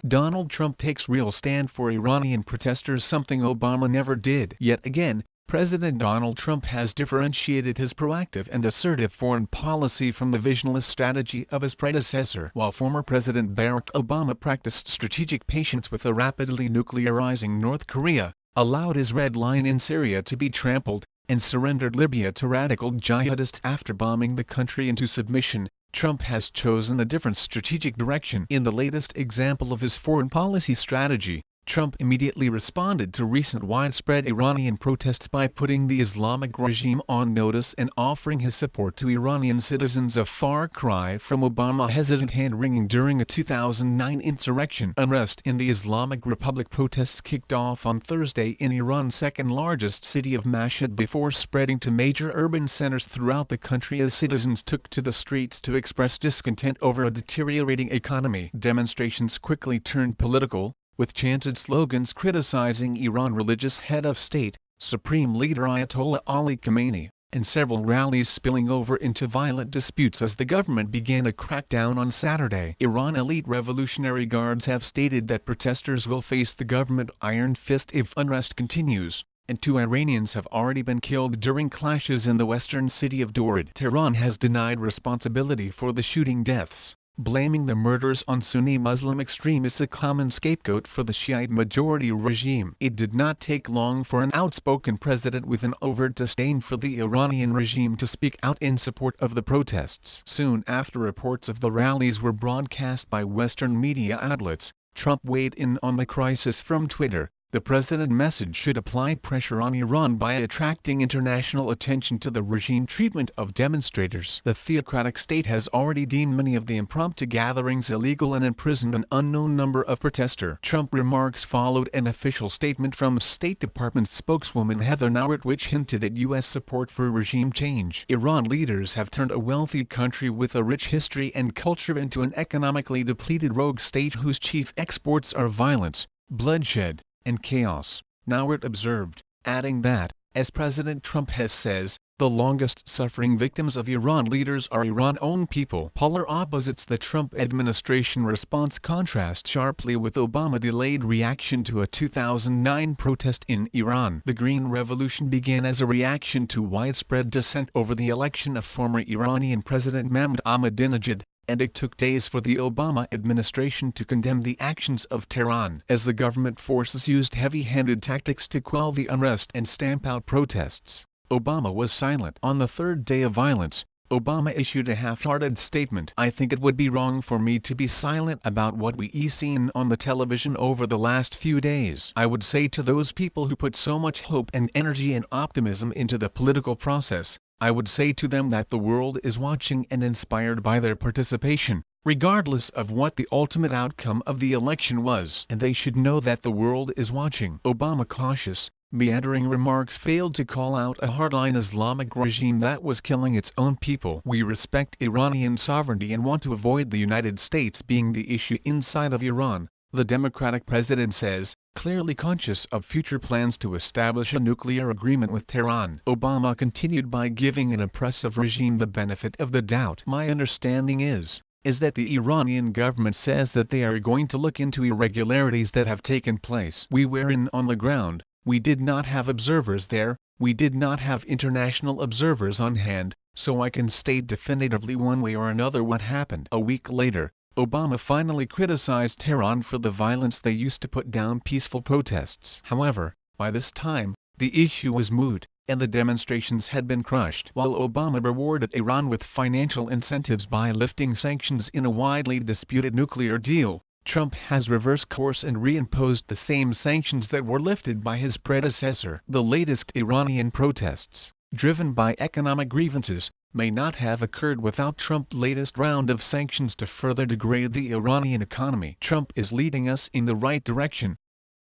Donald Trump takes real stand for Iranian protesters, something Obama never did. Yet again, President Donald Trump has differentiated his proactive and assertive foreign policy from the visionless strategy of his predecessor. While former President Barack Obama practiced strategic patience with a rapidly nuclearizing North Korea, allowed his red line in Syria to be trampled, and surrendered Libya to radical jihadists after bombing the country into submission, Trump has chosen a different strategic direction. In the latest example of his foreign policy strategy, Trump immediately responded to recent widespread Iranian protests by putting the Islamic regime on notice and offering his support to Iranian citizens, a far cry from Obama's hesitant hand-wringing during a 2009 insurrection. Unrest in the Islamic Republic protests kicked off on Thursday in Iran's second-largest city of Mashhad before spreading to major urban centers throughout the country as citizens took to the streets to express discontent over a deteriorating economy. Demonstrations quickly turned political, with chanted slogans criticizing Iran's religious head of state, Supreme Leader Ayatollah Ali Khamenei, and several rallies spilling over into violent disputes as the government began a crackdown on Saturday. Iran elite Revolutionary Guards have stated that protesters will face the government iron fist if unrest continues, and 2 Iranians have already been killed during clashes in the western city of Dorad. Tehran has denied responsibility for the shooting deaths, blaming the murders on Sunni Muslim extremists, a common scapegoat for the Shiite-majority regime. It did not take long for an outspoken president with an overt disdain for the Iranian regime to speak out in support of the protests. Soon after reports of the rallies were broadcast by Western media outlets, Trump weighed in on the crisis from Twitter. The president message should apply pressure on Iran by attracting international attention to the regime treatment of demonstrators. The theocratic state has already deemed many of the impromptu gatherings illegal and imprisoned an unknown number of protesters. Trump remarks followed an official statement from State Department spokeswoman Heather Nauert which hinted at U.S. support for regime change. Iran leaders have turned a wealthy country with a rich history and culture into an economically depleted rogue state whose chief exports are violence, bloodshed, and chaos, Nauert observed, adding that, as President Trump has says, the longest-suffering victims of Iran leaders are Iran's own people. Polar opposites. The Trump administration response contrast sharply with Obama's delayed reaction to a 2009 protest in Iran. The Green Revolution began as a reaction to widespread dissent over the election of former Iranian President Mahmoud Ahmadinejad, and it took days for the Obama administration to condemn the actions of Tehran as the government forces used heavy-handed tactics to quell the unrest and stamp out protests. Obama was silent. On the third day of violence, Obama issued a half-hearted statement. I think it would be wrong for me to be silent about what we've seen on the television over the last few days. I would say to those people who put so much hope and energy and optimism into the political process, I would say to them that the world is watching and inspired by their participation, regardless of what the ultimate outcome of the election was. And they should know that the world is watching. Obama's cautious, meandering remarks failed to call out a hardline Islamic regime that was killing its own people. We respect Iranian sovereignty and want to avoid the United States being the issue inside of Iran, the Democratic president says, clearly conscious of future plans to establish a nuclear agreement with Tehran. Obama continued by giving an oppressive regime the benefit of the doubt. My understanding is that the Iranian government says that they are going to look into irregularities that have taken place. We were on the ground, we did not have observers there, we did not have international observers on hand, so I can state definitively one way or another what happened. A week later, Obama finally criticized Tehran for the violence they used to put down peaceful protests. However, by this time, the issue was moot, and the demonstrations had been crushed. While Obama rewarded Iran with financial incentives by lifting sanctions in a widely disputed nuclear deal, Trump has reversed course and reimposed the same sanctions that were lifted by his predecessor. The latest Iranian protests, driven by economic grievances, may not have occurred without Trump's latest round of sanctions to further degrade the Iranian economy. Trump is leading us in the right direction,